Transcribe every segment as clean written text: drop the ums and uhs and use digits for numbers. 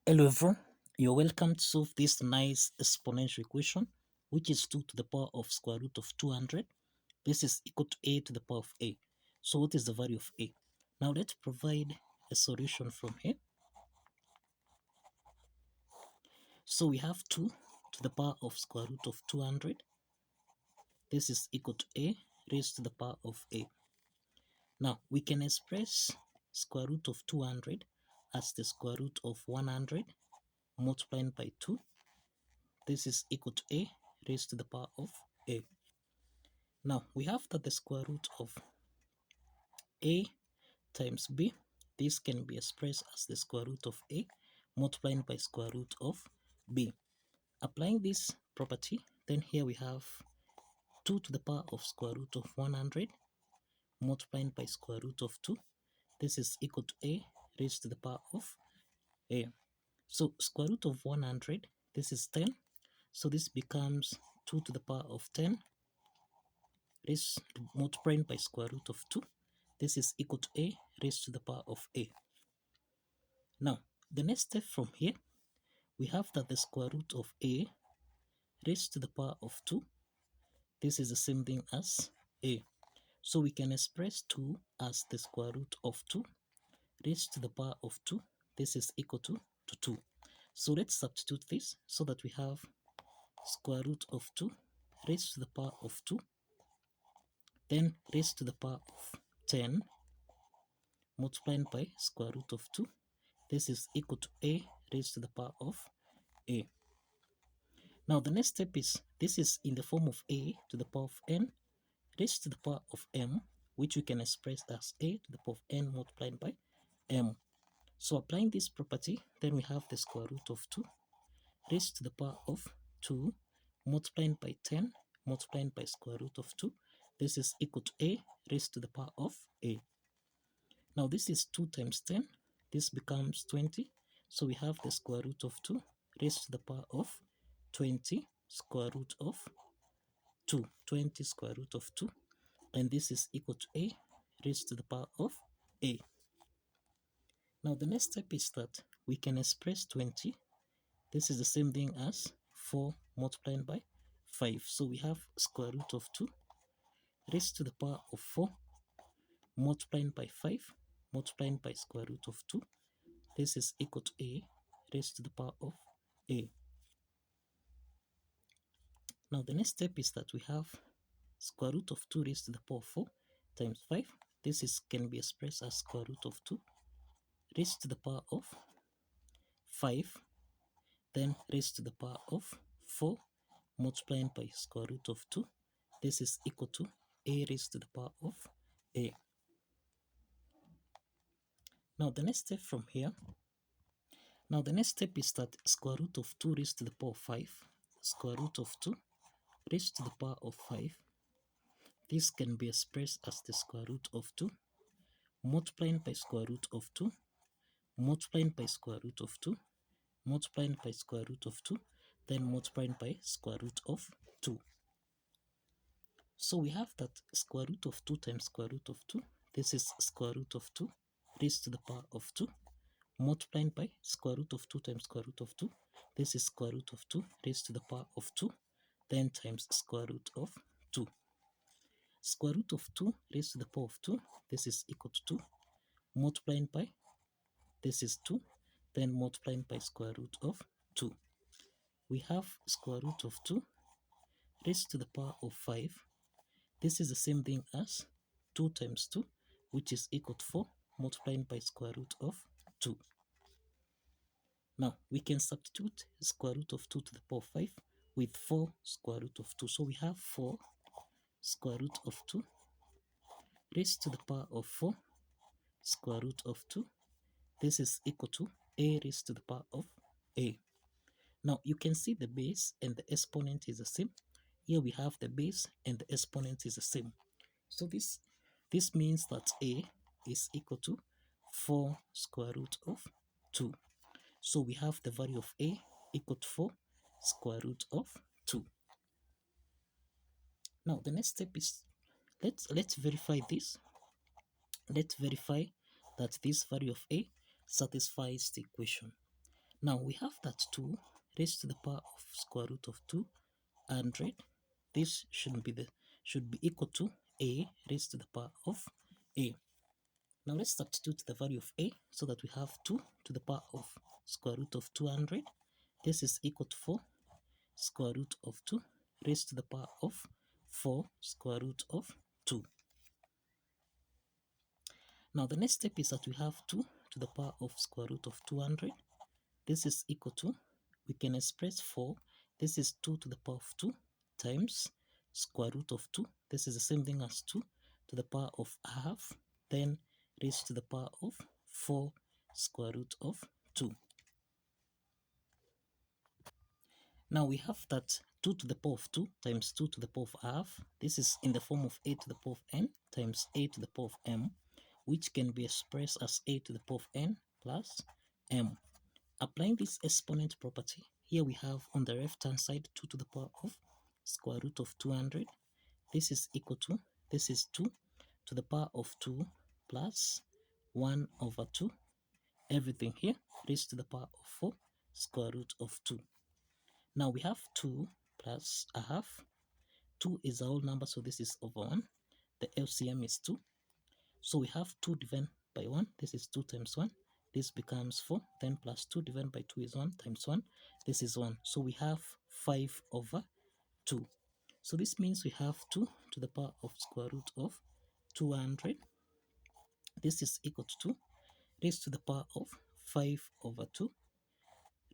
Hello everyone, you're welcome to solve this nice exponential equation, which is 2 to the power of square root of 200. This is equal to a to the power of a. So what is the value of a? Now let's provide a solution from here. So we have 2 to the power of square root of 200. This is equal to a raised to the power of a. Now we can express square root of 200 as the square root of 100 multiplied by 2. This is equal to a raised to the power of a. Now we have that the square root of a times b, this can be expressed as the square root of a multiplied by square root of b. Applying this property, then here we have 2 to the power of square root of 100 multiplied by square root of 2. This is equal to a raised to the power of a. So square root of 100, this is 10. So this becomes 2 to the power of 10 raised multiplied by square root of 2. This is equal to a raised to the power of a. Now, the next step from here, we have that the square root of a raised to the power of 2. This is the same thing as a. So we can express 2 as the square root of 2 raised to the power of 2. This is equal to 2. So let's substitute this so that we have square root of 2 raised to the power of 2, then raised to the power of 10 multiplied by square root of 2. This is equal to a raised to the power of a. Now the next step is, this is in the form of a to the power of n raised to the power of m, which we can express as a to the power of n multiplied by m. So applying this property, then we have the square root of 2 raised to the power of 2 multiplied by 10 multiplied by square root of 2. This is equal to a raised to the power of a. Now this is 2 times 10. This becomes 20. So we have the square root of 2 raised to the power of 20 square root of 2. 20 square root of 2. And this is equal to a raised to the power of a. Now the next step is that we can express 20. This is the same thing as 4 multiplied by 5. So we have square root of 2 raised to the power of 4 multiplied by 5 multiplied by square root of 2. This is equal to a raised to the power of a. Now the next step is that we have square root of 2 raised to the power of 4 times 5. This can be expressed as square root of 2 raised to the power of 5, then raised to the power of 4 multiplied by square root of 2. This is equal to a raised to the power of a. Now the next step from here, now the next step is that square root of 2 raised to the power of 5, square root of 2 raised to the power of 5. This can be expressed as the square root of 2 multiplied by square root of 2 multiplied by square root of 2 multiplied by square root of 2, then multiplied by square root of 2. So we have that square root of 2 times square root of 2. This is square root of 2 raised to the power of 2 multiplied by square root of 2 times square root of 2. This is square root of 2 raised to the power of 2, then times square root of 2. Square root of 2 raised to the power of 2. This is equal to 2 multiplied by, this is 2, then multiplied by square root of 2. We have square root of 2 raised to the power of 5. This is the same thing as 2 times 2, which is equal to 4 multiplied by square root of 2. Now we can substitute square root of 2 to the power of 5 with 4 square root of 2. So we have 4 square root of 2 raised to the power of 4 square root of 2. This is equal to a raised to the power of a. Now you can see the base and the exponent is the same. Here we have the base and the exponent is the same. So this means that a is equal to 4 square root of 2. So we have the value of a equal to 4 square root of 2. Now the next step is, let's verify this. Let's verify that this value of a satisfies the equation. Now we have that 2 raised to the power of square root of 200. This should be equal to a raised to the power of a. Now let's substitute the value of a so that we have 2 to the power of square root of 200. This is equal to 4 square root of 2 raised to the power of 4 square root of 2. Now the next step is that we have 2 to the power of square root of 200. This is equal to, we can express 4, this is 2 to the power of 2 times square root of 2. This is the same thing as 2 to the power of half, then raised to the power of 4 square root of 2. Now we have that 2 to the power of 2 times 2 to the power of half. This is in the form of a to the power of n times a to the power of m, which can be expressed as a to the power of n plus m. Applying this exponent property, here we have on the left hand side 2 to the power of square root of 200. This is equal to, this is 2 to the power of 2 plus 1 over 2. Everything here raised to the power of 4 square root of 2. Now we have 2 plus a half. 2 is a whole number, so this is over 1. The LCM is 2. So we have 2 divided by 1. This is 2 times 1. This becomes 4. Then plus 2 divided by 2 is 1 times 1. This is 1. So we have 5 over 2. So this means we have 2 to the power of square root of 200. This is equal to 2 raised to the power of 5 over 2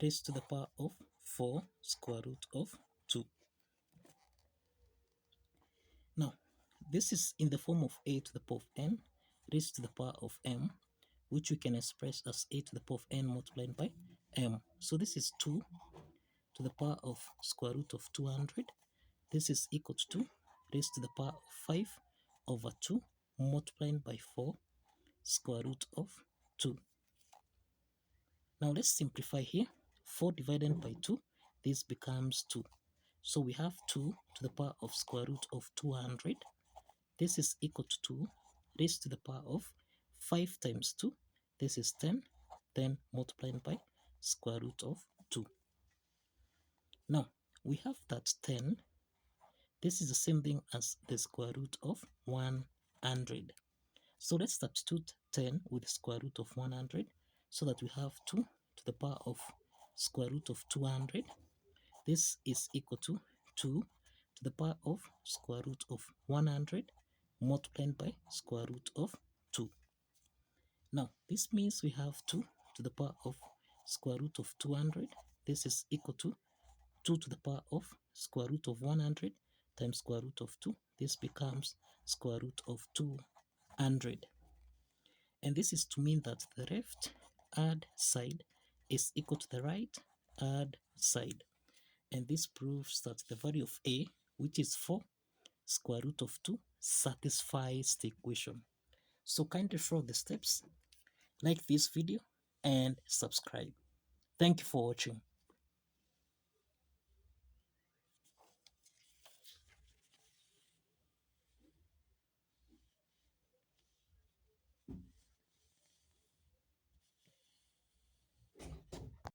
raised to the power of 4 square root of 2. Now, this is in the form of a to the power of n raised to the power of m, which we can express as a to the power of n multiplied by m. So this is 2 to the power of square root of 200. This is equal to 2 raised to the power of 5 over 2 multiplied by 4 square root of 2. Now let's simplify here. 4 divided by 2, this becomes 2. So we have 2 to the power of square root of 200. This is equal to 2 raised to the power of 5 times 2. This is 10, then multiplied by square root of 2. Now, we have that 10. This is the same thing as the square root of 100. So let's substitute 10 with the square root of 100 so that we have 2 to the power of square root of 200. This is equal to 2 to the power of square root of 100 multiplied by square root of 2. Now, this means we have 2 to the power of square root of 200. This is equal to 2 to the power of square root of 100 times square root of 2. This becomes square root of 200. And this is to mean that the left hand side is equal to the right hand side. And this proves that the value of a, which is 4 square root of 2, satisfies the equation. So kindly follow the steps, like this video, and subscribe. Thank you for watching.